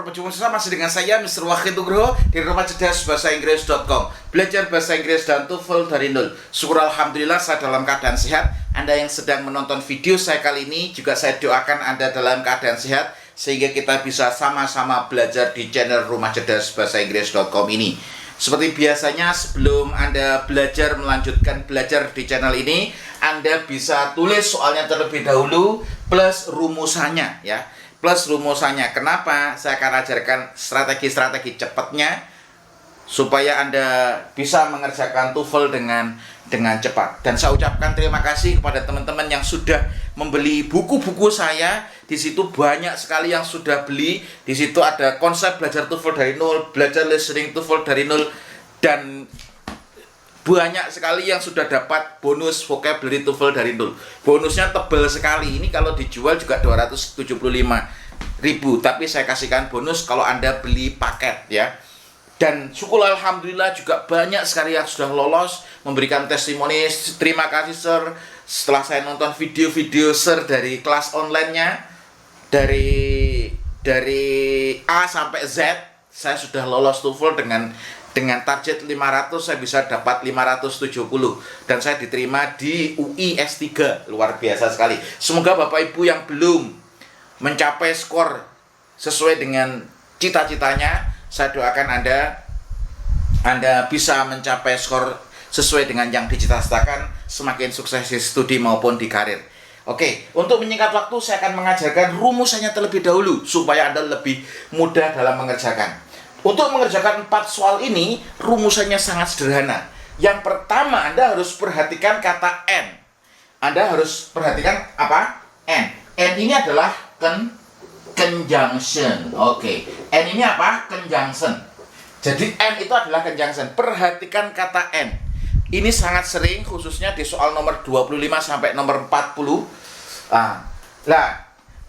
perjumpaan bersama masih dengan saya Mr. Wahid Nugroho dari Rumah Cerdas Bahasa Inggris.com. Belajar bahasa Inggris dan TOEFL dari nol. Syukur alhamdulillah saya dalam keadaan sehat. Anda yang sedang menonton video saya kali ini juga saya doakan Anda dalam keadaan sehat sehingga kita bisa sama-sama belajar di channel Rumah Cerdas Bahasa Inggris.com ini. Seperti biasanya sebelum Anda melanjutkan belajar di channel ini, Anda bisa tulis soalnya terlebih dahulu plus rumusannya ya. Plus rumusannya. Kenapa? Saya akan ajarkan strategi-strategi cepatnya supaya Anda bisa mengerjakan TOEFL dengan cepat. Dan saya ucapkan terima kasih kepada teman-teman yang sudah membeli buku-buku saya. Di situ banyak sekali yang sudah beli. Di situ ada konsep belajar TOEFL dari nol, belajar listening TOEFL dari nol, dan banyak sekali yang sudah dapat bonus vocabulary TOEFL dari nol. Bonusnya tebal sekali. Ini kalau dijual juga 275.000, tapi saya kasihkan bonus kalau Anda beli paket ya. Dan syukur alhamdulillah juga banyak sekali yang sudah lolos memberikan testimoni. Terima kasih sir. Setelah saya nonton video-video sir dari kelas online-nya dari A sampai Z, saya sudah lolos TOEFL dengan target 500, saya bisa dapat 570 dan saya diterima di UI S3. Luar biasa sekali. Semoga Bapak Ibu yang belum mencapai skor sesuai dengan cita-citanya, saya doakan Anda bisa mencapai skor sesuai dengan yang dicita-citakan, semakin sukses di studi maupun di karir. Oke, untuk menyingkat waktu saya akan mengajarkan rumusannya terlebih dahulu supaya Anda lebih mudah dalam mengerjakan. Untuk mengerjakan 4 soal ini, rumusannya sangat sederhana. Yang pertama, Anda harus perhatikan kata N. Anda harus perhatikan apa? N. N ini adalah conjunction. Oke. N ini apa? Conjunction. Jadi N itu adalah conjunction. Perhatikan kata N. Ini sangat sering, khususnya di soal nomor 25 sampai nomor 40.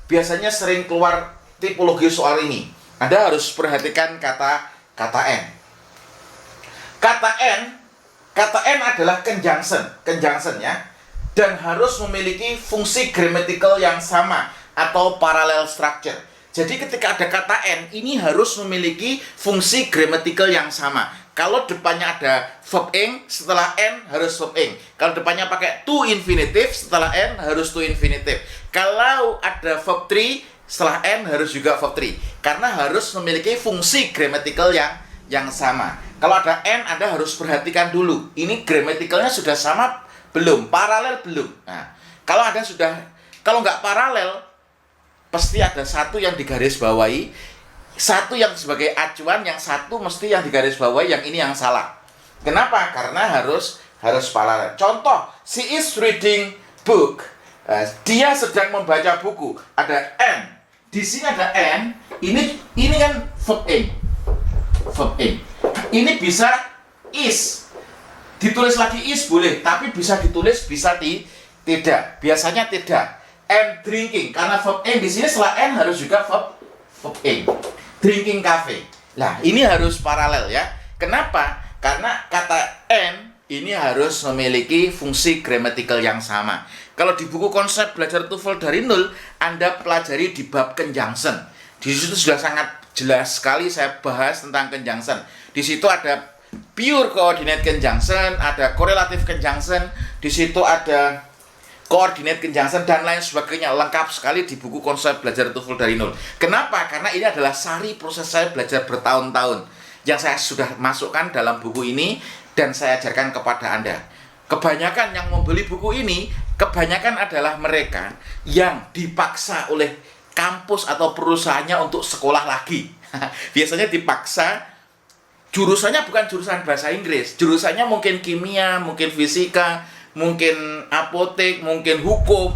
Biasanya sering keluar tipologi soal ini. Anda harus perhatikan kata N. Kata N adalah conjunction ya, dan harus memiliki fungsi grammatical yang sama atau parallel structure. Jadi ketika ada kata N, ini harus memiliki fungsi grammatical yang sama. Kalau depannya ada verb ing, setelah N harus verb ing. Kalau depannya pakai to infinitive, setelah N harus to infinitive. Kalau ada verb 3, setelah N harus juga verb 3. Karena harus memiliki fungsi grammatical yang sama. Kalau ada N, Anda harus perhatikan dulu. Ini gramaticalnya sudah sama belum? Paralel belum? Nah, kalau nggak paralel, pasti ada satu yang digarisbawahi, satu yang sebagai acuan, yang satu mesti yang digarisbawahi, yang ini yang salah. Kenapa? Karena harus paralel. Contoh, she is reading book. Dia sedang membaca buku. Ada N. Di sini ada N. Ini kan verb ing. Ini bisa is. Ditulis lagi is boleh, tapi bisa ditulis bisa tidak. Biasanya tidak. And drinking, karena verb ing di sini setelah N harus juga verb ing. Drinking cafe. Nah, ini harus paralel ya. Kenapa? Karena kata N ini harus memiliki fungsi grammatical yang sama. Kalau di buku konsep belajar TOEFL dari nol, Anda pelajari di bab conjunction. Di situ sudah sangat jelas sekali saya bahas tentang conjunction. Di situ ada pure coordinate conjunction, ada correlative conjunction, di situ ada coordinate conjunction dan lain sebagainya, lengkap sekali di buku konsep belajar TOEFL dari nol. Kenapa? Karena ini adalah sari proses saya belajar bertahun-tahun yang saya sudah masukkan dalam buku ini dan saya ajarkan kepada Anda. Kebanyakan yang membeli buku ini, kebanyakan adalah mereka yang dipaksa oleh kampus atau perusahaannya untuk sekolah lagi. Biasanya dipaksa, jurusannya bukan jurusan bahasa Inggris, jurusannya mungkin kimia, mungkin fisika, mungkin apotek, mungkin hukum.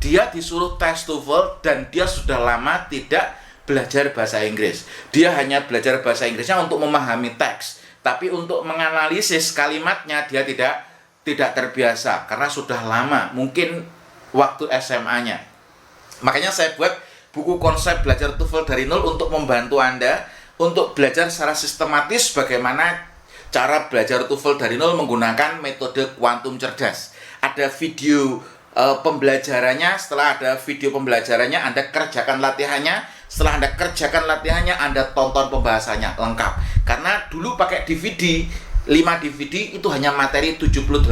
Dia disuruh tes TOEFL dan dia sudah lama tidak belajar bahasa Inggris. Dia hanya belajar bahasa Inggrisnya untuk memahami teks, tapi untuk menganalisis kalimatnya dia tidak terbiasa karena sudah lama, mungkin waktu SMA-nya. Makanya saya buat buku konsep belajar TOEFL dari nol untuk membantu Anda untuk belajar secara sistematis bagaimana cara belajar TOEFL dari nol menggunakan metode kuantum cerdas. Ada video pembelajarannya. Setelah ada video pembelajarannya, Anda kerjakan latihannya Setelah Anda kerjakan latihannya, Anda tonton pembahasannya lengkap. Karena dulu pakai DVD, 5 DVD itu hanya materi 78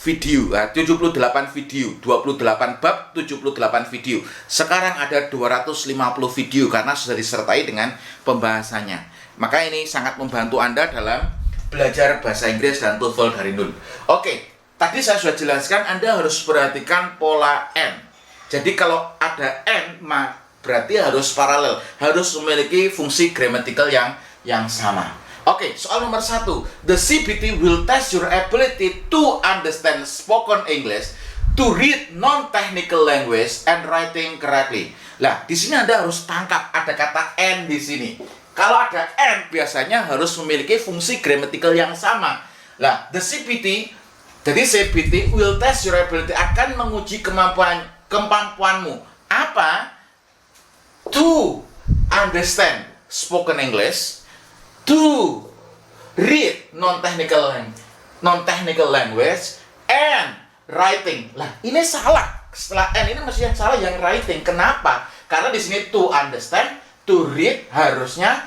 video, 78 video, 28 bab, 78 video. Sekarang ada 250 video karena sudah disertai dengan pembahasannya. Maka ini sangat membantu Anda dalam belajar bahasa Inggris dan TOEFL dari nol. Oke, tadi saya sudah jelaskan Anda harus perhatikan pola N. Jadi kalau ada N, berarti harus paralel, harus memiliki fungsi grammatical yang sama. Oke, soal nomor 1. The CBT will test your ability to understand spoken English, to read non-technical language, and writing correctly. Lah, di sini Anda harus tangkap ada kata N di sini. Kalau ada N, biasanya harus memiliki fungsi grammatical yang sama. Lah, the CBT, jadi CBT will test your ability, akan menguji kemampuanmu. Apa? To understand spoken English, to read non-technical language, and writing. Lah, ini salah. Setelah N ini mesti yang salah yang writing. Kenapa? Karena di sini to understand, to read harusnya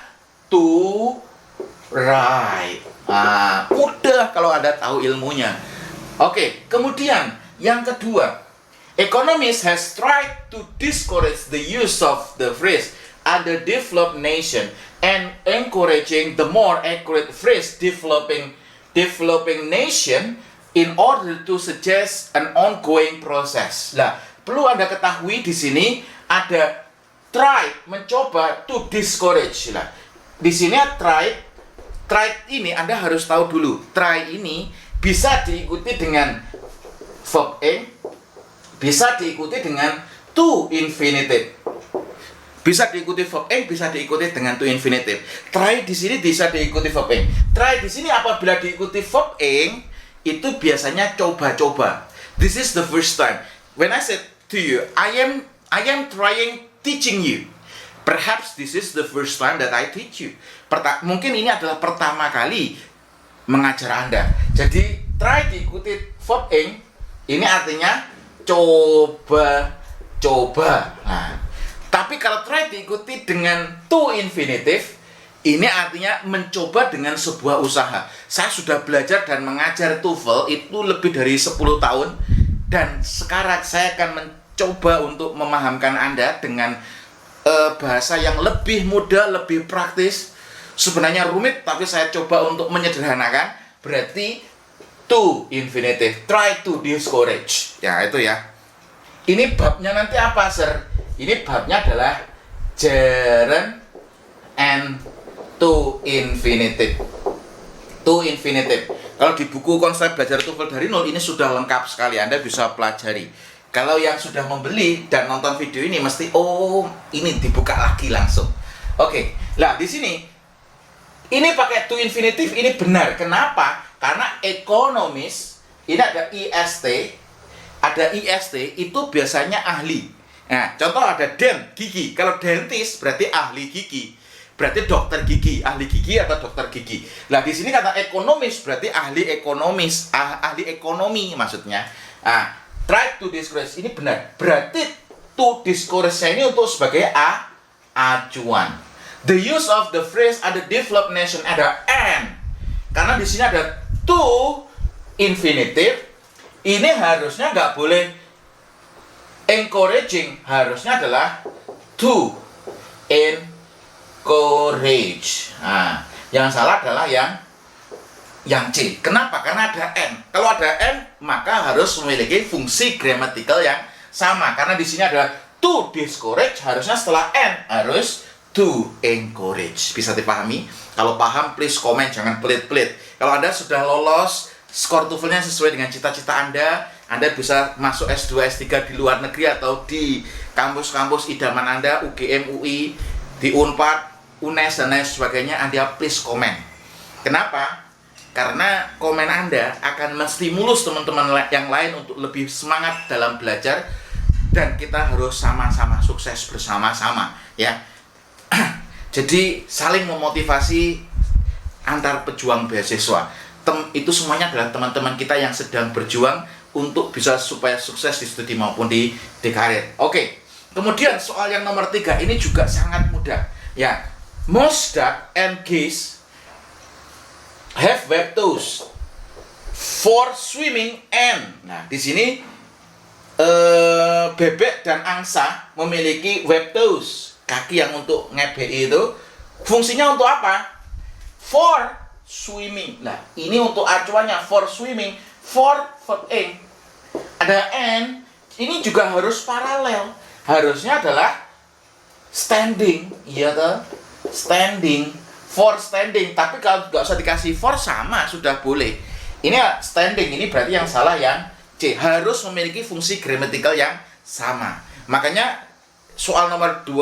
to write. Udah kalau Anda tahu ilmunya. Oke, kemudian yang kedua, economists has tried to discourage the use of the phrase underdeveloped nation and encouraging the more accurate phrase developing nation in order to suggest an ongoing process. Nah, perlu Anda ketahui di sini ada try, mencoba, to discourage. Nah, di sini try ini Anda harus tahu dulu. Try ini bisa diikuti dengan verb ing, bisa diikuti dengan to infinitive. Bisa diikuti verb ing, bisa diikuti dengan to infinitive. Try di sini bisa diikuti verb ing. Try di sini apabila diikuti verb ing, itu biasanya coba-coba. This is the first time. When I said to you, I am trying teaching you. Perhaps this is the first time that I teach you. Mungkin ini adalah pertama kali mengajar Anda. Jadi try diikuti verb ing, ini artinya coba-coba. Nah, tapi kalau try diikuti dengan to infinitive, ini artinya mencoba dengan sebuah usaha. Saya sudah belajar dan mengajar TOEFL itu lebih dari 10 tahun. Dan sekarang saya akan mencoba untuk memahamkan Anda dengan bahasa yang lebih mudah, lebih praktis. Sebenarnya rumit, tapi saya coba untuk menyederhanakan. Berarti to infinitive, try to discourage. Ya, itu ya. Ini babnya nanti apa, sir? Ini babnya adalah gerund and to infinitive. To infinitive. Kalau di buku konsep belajar TOEFL dari nol ini sudah lengkap sekali, Anda bisa pelajari. Kalau yang sudah membeli dan nonton video ini mesti ini dibuka lagi langsung. Oke. Lah, di sini ini pakai to infinitive ini benar. Kenapa? Karena ekonomis ini ada IST, itu biasanya ahli. Nah, contoh ada gigi. Kalau dentist berarti ahli gigi. Berarti dokter gigi, ahli gigi atau dokter gigi. Nah, di sini kata ekonomis berarti ahli ekonomis, ahli ekonomi maksudnya. Nah, try to discourage ini benar. Berarti to discourage ini untuk sebagai acuan. The use of the phrase ada developed nation ada and. Karena di sini ada to infinitive, ini harusnya nggak boleh encouraging, harusnya adalah to encourage. Nah, yang salah adalah yang C. Kenapa? Karena ada N. Kalau ada N, maka harus memiliki fungsi grammatical yang sama. Karena di sini ada to discourage, harusnya setelah N harus to encourage. Bisa dipahami? Kalau paham, please komen, jangan pelit-pelit. Kalau Anda sudah lolos, skor TOEFL-nya sesuai dengan cita-cita Anda bisa masuk S2, S3 di luar negeri atau di kampus-kampus idaman Anda, UGM, UI, di Unpad, UNES, dan lain sebagainya. Anda please komen. Kenapa? Karena komen Anda akan menstimulus teman-teman yang lain untuk lebih semangat dalam belajar. Dan kita harus sama-sama sukses bersama-sama, ya. Jadi saling memotivasi antar pejuang beasiswa. Itu semuanya adalah teman-teman kita yang sedang berjuang untuk bisa supaya sukses di studi maupun di karir. Oke, Kemudian soal yang nomor 3 ini juga sangat mudah. Ya, most duck and geese have webbed toes for swimming and. Nah, di sini bebek dan angsa memiliki webbed toes, kaki yang untuk ngebei itu. Fungsinya untuk apa? For swimming. Nah, ini untuk acuannya for swimming, for verb A. Ada and, ini juga harus paralel. Harusnya adalah standing, iya toh? Standing, for standing. Tapi kalau nggak usah dikasih for sama, sudah boleh. Ini standing, ini berarti yang salah yang C. Harus memiliki fungsi gramatikal yang sama. Makanya soal nomor 16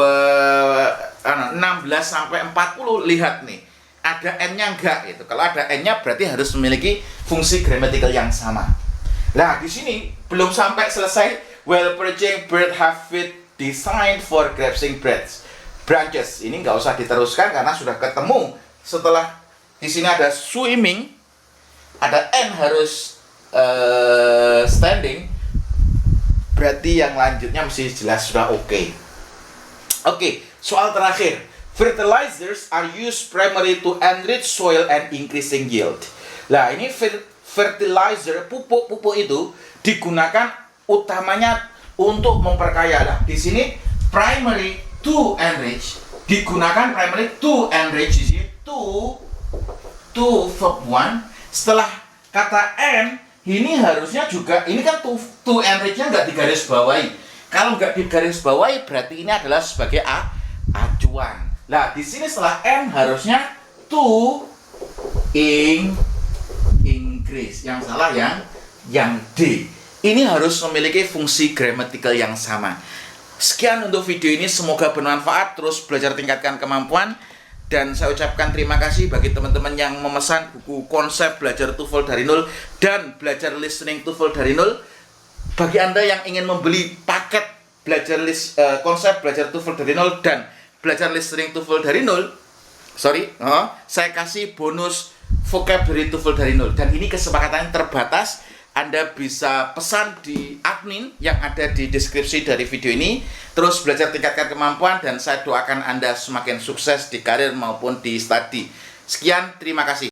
sampai 40, lihat nih. Ada N-nya enggak gitu. Kalau ada N-nya berarti harus memiliki fungsi gramatikal yang sama. Nah, di sini belum sampai selesai. Well perching bird have feet designed for grasping branches. Ini nggak usah diteruskan karena sudah ketemu. Setelah di sini ada swimming, ada N harus standing. Berarti yang lanjutnya mesti jelas sudah oke. Oke, soal terakhir. Fertilizers are used primarily to enrich soil and increasing yield. Nah, ini fertilizer, pupuk-pupuk itu digunakan utamanya untuk memperkaya. Nah, di sini primary to enrich digunakan primary to enrich di sini to verb 1. Setelah kata and ini harusnya juga ini kan to enrich-nya nggak digaris bawahi. Kalau nggak digaris bawahi berarti ini adalah sebagai acuan. Nah, di sini setelah and harusnya to increase. Yang salah yang D. Ini harus memiliki fungsi gramatikal yang sama. Sekian untuk video ini, semoga bermanfaat. Terus belajar tingkatkan kemampuan. Dan saya ucapkan terima kasih bagi teman-teman yang memesan buku konsep belajar TOEFL dari nol dan belajar listening TOEFL dari nol. Bagi Anda yang ingin membeli paket belajar konsep belajar TOEFL dari nol dan belajar listening TOEFL dari nol, saya kasih bonus vocabulary TOEFL dari nol. Dan ini kesepakatan terbatas. Anda bisa pesan di admin yang ada di deskripsi dari video ini. Terus belajar tingkatkan kemampuan dan saya doakan Anda semakin sukses di karir maupun di studi. Sekian, terima kasih.